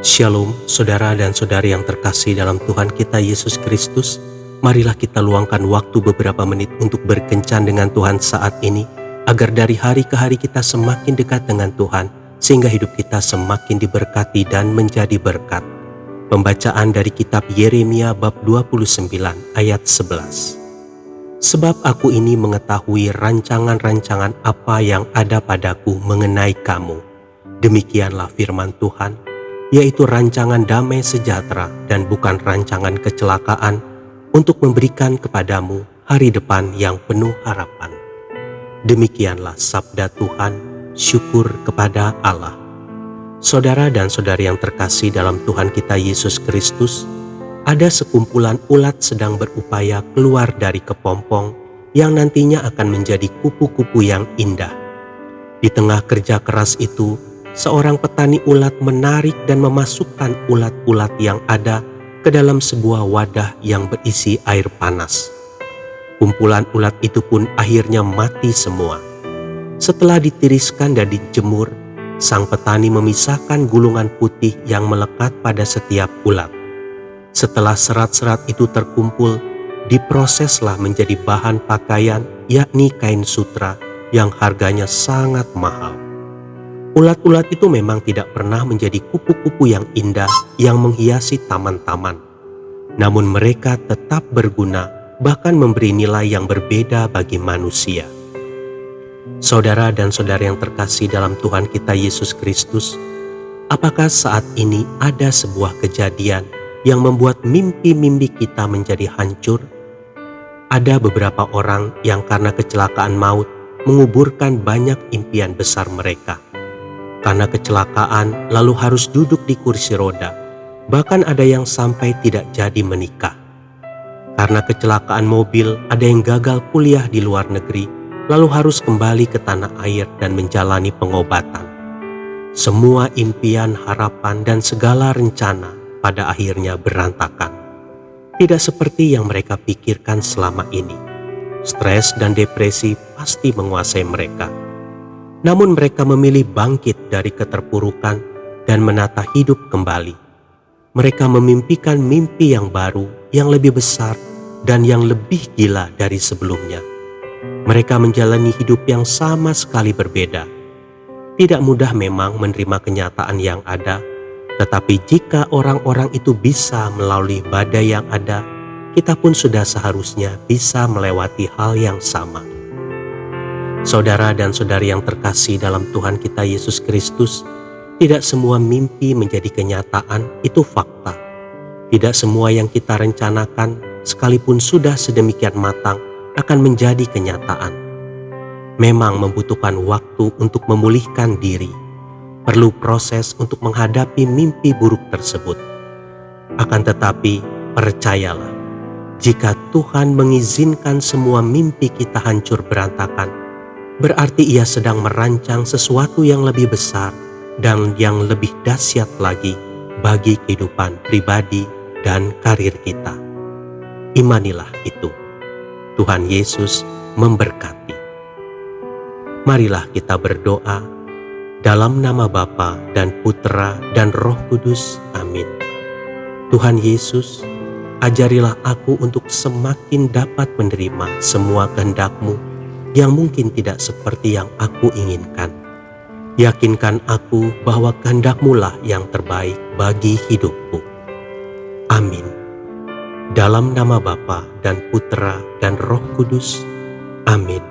Shalom, saudara dan saudari yang terkasih dalam Tuhan kita Yesus Kristus. Marilah kita luangkan waktu beberapa menit untuk berkencan dengan Tuhan saat ini, agar dari hari ke hari kita semakin dekat dengan Tuhan, sehingga hidup kita semakin diberkati dan menjadi berkat. Pembacaan dari kitab Yeremia bab 29 ayat 11. Sebab aku ini mengetahui rancangan-rancangan apa yang ada padaku mengenai kamu. Demikianlah firman Tuhan, yaitu rancangan damai sejahtera dan bukan rancangan kecelakaan, untuk memberikan kepadamu hari depan yang penuh harapan. Demikianlah sabda Tuhan, syukur kepada Allah. Saudara dan saudari yang terkasih dalam Tuhan kita Yesus Kristus, ada sekumpulan ulat sedang berupaya keluar dari kepompong yang nantinya akan menjadi kupu-kupu yang indah. Di tengah kerja keras itu, seorang petani ulat menarik dan memasukkan ulat-ulat yang ada ke dalam sebuah wadah yang berisi air panas. Kumpulan ulat itu pun akhirnya mati semua. Setelah ditiriskan dan dijemur, sang petani memisahkan gulungan putih yang melekat pada setiap ulat. Setelah serat-serat itu terkumpul, diproseslah menjadi bahan pakaian, yakni kain sutra yang harganya sangat mahal. Ulat-ulat itu memang tidak pernah menjadi kupu-kupu yang indah yang menghiasi taman-taman. Namun mereka tetap berguna, bahkan memberi nilai yang berbeda bagi manusia. Saudara dan saudari yang terkasih dalam Tuhan kita Yesus Kristus, apakah saat ini ada sebuah kejadian yang membuat mimpi-mimpi kita menjadi hancur? Ada beberapa orang yang karena kecelakaan maut menguburkan banyak impian besar mereka. Karena kecelakaan lalu harus duduk di kursi roda, bahkan ada yang sampai tidak jadi menikah. Karena kecelakaan mobil, ada yang gagal kuliah di luar negeri, lalu harus kembali ke tanah air dan menjalani pengobatan. Semua impian, harapan, dan segala rencana pada akhirnya berantakan. Tidak seperti yang mereka pikirkan selama ini. Stres dan depresi pasti menguasai mereka. Namun mereka memilih bangkit dari keterpurukan dan menata hidup kembali. Mereka memimpikan mimpi yang baru, yang lebih besar, dan yang lebih gila dari sebelumnya. Mereka menjalani hidup yang sama sekali berbeda. Tidak mudah memang menerima kenyataan yang ada, tetapi jika orang-orang itu bisa melalui badai yang ada, kita pun sudah seharusnya bisa melewati hal yang sama. Saudara dan saudari yang terkasih dalam Tuhan kita Yesus Kristus, tidak semua mimpi menjadi kenyataan, itu fakta. Tidak semua yang kita rencanakan, sekalipun sudah sedemikian matang, akan menjadi kenyataan. Memang membutuhkan waktu untuk memulihkan diri. Perlu proses untuk menghadapi mimpi buruk tersebut. Akan tetapi, percayalah, jika Tuhan mengizinkan semua mimpi kita hancur berantakan, berarti Ia sedang merancang sesuatu yang lebih besar dan yang lebih dahsyat lagi bagi kehidupan pribadi dan karir kita. Imanilah itu. Tuhan Yesus memberkati. Marilah kita berdoa dalam nama Bapa dan Putera dan Roh Kudus. Amin. Tuhan Yesus, ajarilah aku untuk semakin dapat menerima semua kehendak-Mu yang mungkin tidak seperti yang aku inginkan. Yakinkan aku bahwa kehendak-Mu lah yang terbaik bagi hidupku. Amin. Dalam nama Bapa dan Putera dan Roh Kudus. Amin.